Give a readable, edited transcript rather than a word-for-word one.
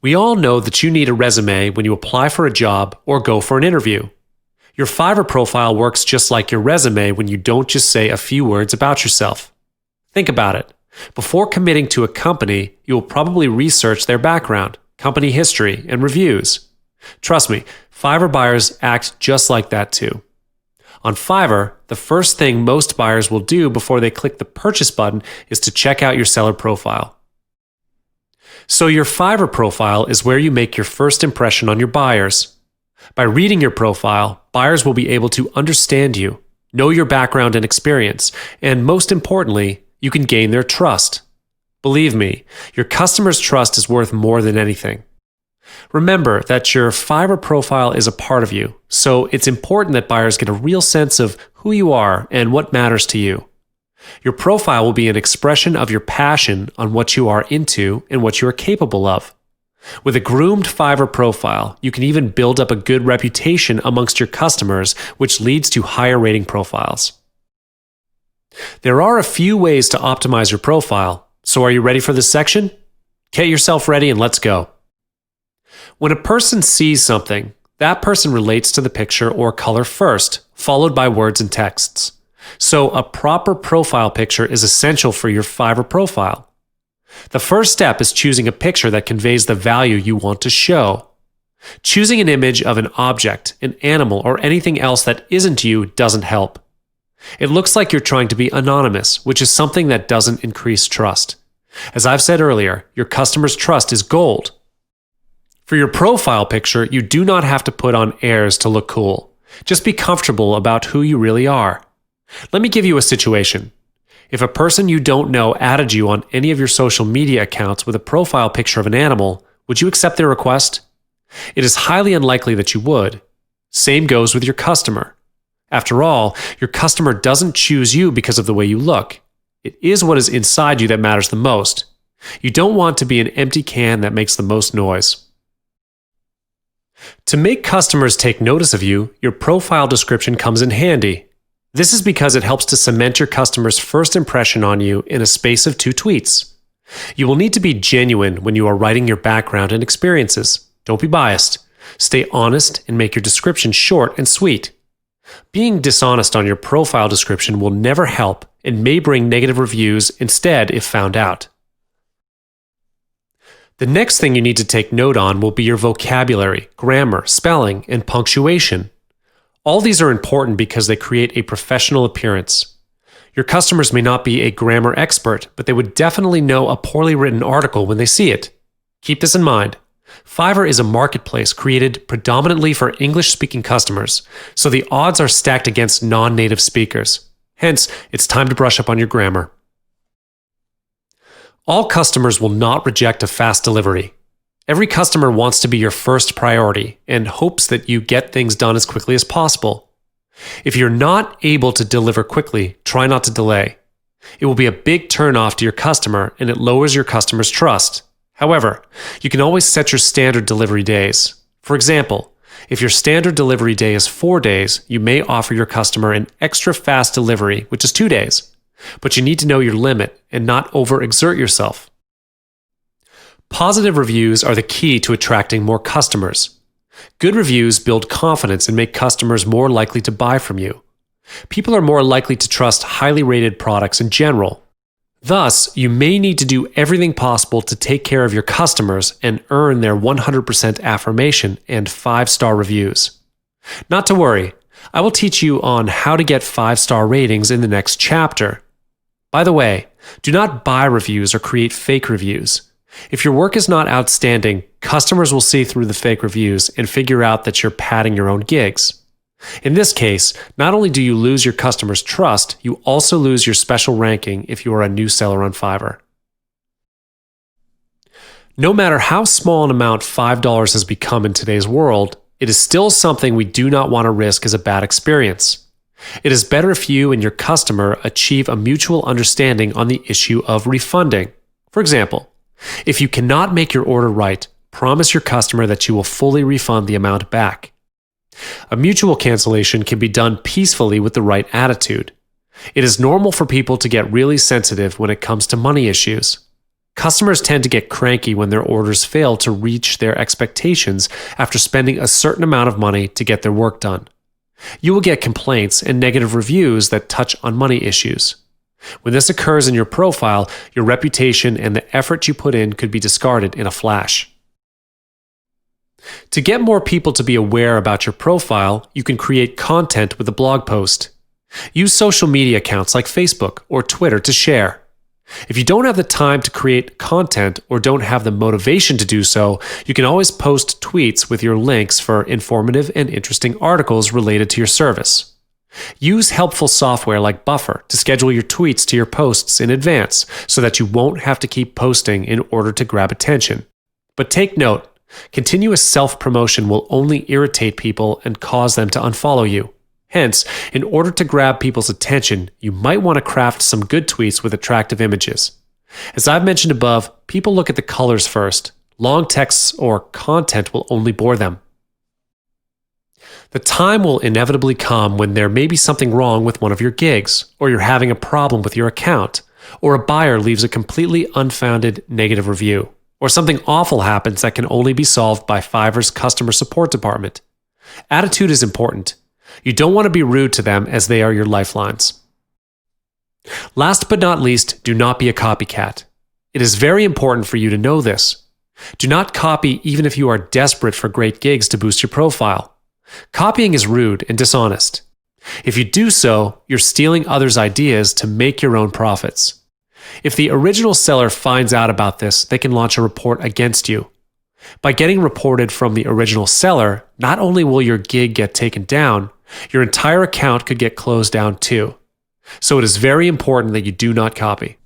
We all know that you need a resume when you apply for a job or go for an interview. Your Fiverr profile works just like your resume when you don't just say a few words about yourself. Think about it. Before committing to a company, you will probably research their background, company history, and reviews. Trust me, Fiverr buyers act just like that too. On Fiverr, the first thing most buyers will do before they click the purchase button is to check out your seller profile. So your Fiverr profile is where you make your first impression on your buyers. By reading your profile, buyers will be able to understand you, know your background and experience, and most importantly, you can gain their trust. Believe me, your customers' trust is worth more than anything. Remember that your Fiverr profile is a part of you, so it's important that buyers get a real sense of who you are and what matters to you. Your profile will be an expression of your passion on what you are into and what you are capable of. With a groomed Fiverr profile, you can even build up a good reputation amongst your customers, which leads to higher rating profiles. There are a few ways to optimize your profile, so are you ready for this section? Get yourself ready and let's go. When a person sees something, that person relates to the picture or color first, followed by words and texts. So a proper profile picture is essential for your Fiverr profile. The first step is choosing a picture that conveys the value you want to show. Choosing an image of an object, an animal, or anything else that isn't you doesn't help. It looks like you're trying to be anonymous, which is something that doesn't increase trust. As I've said earlier, your customer's trust is gold. For your profile picture, you do not have to put on airs to look cool. Just be comfortable about who you really are. Let me give you a situation. If a person you don't know added you on any of your social media accounts with a profile picture of an animal, would you accept their request? It is highly unlikely that you would. Same goes with your customer. After all, your customer doesn't choose you because of the way you look. It is what is inside you that matters the most. You don't want to be an empty can that makes the most noise. To make customers take notice of you, your profile description comes in handy. This is because it helps to cement your customer's first impression on you in a space of 2 tweets. You will need to be genuine when you are writing your background and experiences. Don't be biased. Stay honest and make your description short and sweet. Being dishonest on your profile description will never help and may bring negative reviews instead if found out. The next thing you need to take note on will be your vocabulary, grammar, spelling, and punctuation. All these are important because they create a professional appearance. Your customers may not be a grammar expert, but they would definitely know a poorly written article when they see it. Keep this in mind. Fiverr is a marketplace created predominantly for English-speaking customers, so the odds are stacked against non-native speakers. Hence, it's time to brush up on your grammar. All customers will not reject a fast delivery. Every customer wants to be your first priority and hopes that you get things done as quickly as possible. If you're not able to deliver quickly, try not to delay. It will be a big turnoff to your customer and it lowers your customer's trust. However, you can always set your standard delivery days. For example, if your standard delivery day is 4 days, you may offer your customer an extra fast delivery, which is 2 days. But you need to know your limit and not overexert yourself. Positive reviews are the key to attracting more customers. Good reviews build confidence and make customers more likely to buy from you. People are more likely to trust highly rated products in general. Thus, you may need to do everything possible to take care of your customers and earn their 100% affirmation and 5-star reviews. Not to worry, I will teach you on how to get 5-star ratings in the next chapter. By the way, do not buy reviews or create fake reviews. If your work is not outstanding, customers will see through the fake reviews and figure out that you're padding your own gigs. In this case, not only do you lose your customers' trust, you also lose your special ranking if you are a new seller on Fiverr. No matter how small an amount $5 has become in today's world, it is still something we do not want to risk as a bad experience. It is better if you and your customer achieve a mutual understanding on the issue of refunding. For example, if you cannot make your order right, promise your customer that you will fully refund the amount back. A mutual cancellation can be done peacefully with the right attitude. It is normal for people to get really sensitive when it comes to money issues. Customers tend to get cranky when their orders fail to reach their expectations after spending a certain amount of money to get their work done. You will get complaints and negative reviews that touch on money issues. When this occurs in your profile, your reputation and the effort you put in could be discarded in a flash. To get more people to be aware about your profile, you can create content with a blog post. Use social media accounts like Facebook or Twitter to share. If you don't have the time to create content or don't have the motivation to do so, you can always post tweets with your links for informative and interesting articles related to your service. Use helpful software like Buffer to schedule your tweets to your posts in advance so that you won't have to keep posting in order to grab attention. But take note, continuous self-promotion will only irritate people and cause them to unfollow you. Hence, in order to grab people's attention, you might want to craft some good tweets with attractive images. As I've mentioned above, people look at the colors first. Long texts or content will only bore them. The time will inevitably come when there may be something wrong with one of your gigs, or you're having a problem with your account, or a buyer leaves a completely unfounded negative review, or something awful happens that can only be solved by Fiverr's customer support department. Attitude is important. You don't want to be rude to them as they are your lifelines. Last but not least, do not be a copycat. It is very important for you to know this. Do not copy even if you are desperate for great gigs to boost your profile. Copying is rude and dishonest. If you do so, you're stealing others' ideas to make your own profits. If the original seller finds out about this, they can launch a report against you. By getting reported from the original seller, not only will your gig get taken down, your entire account could get closed down too. So it is very important that you do not copy.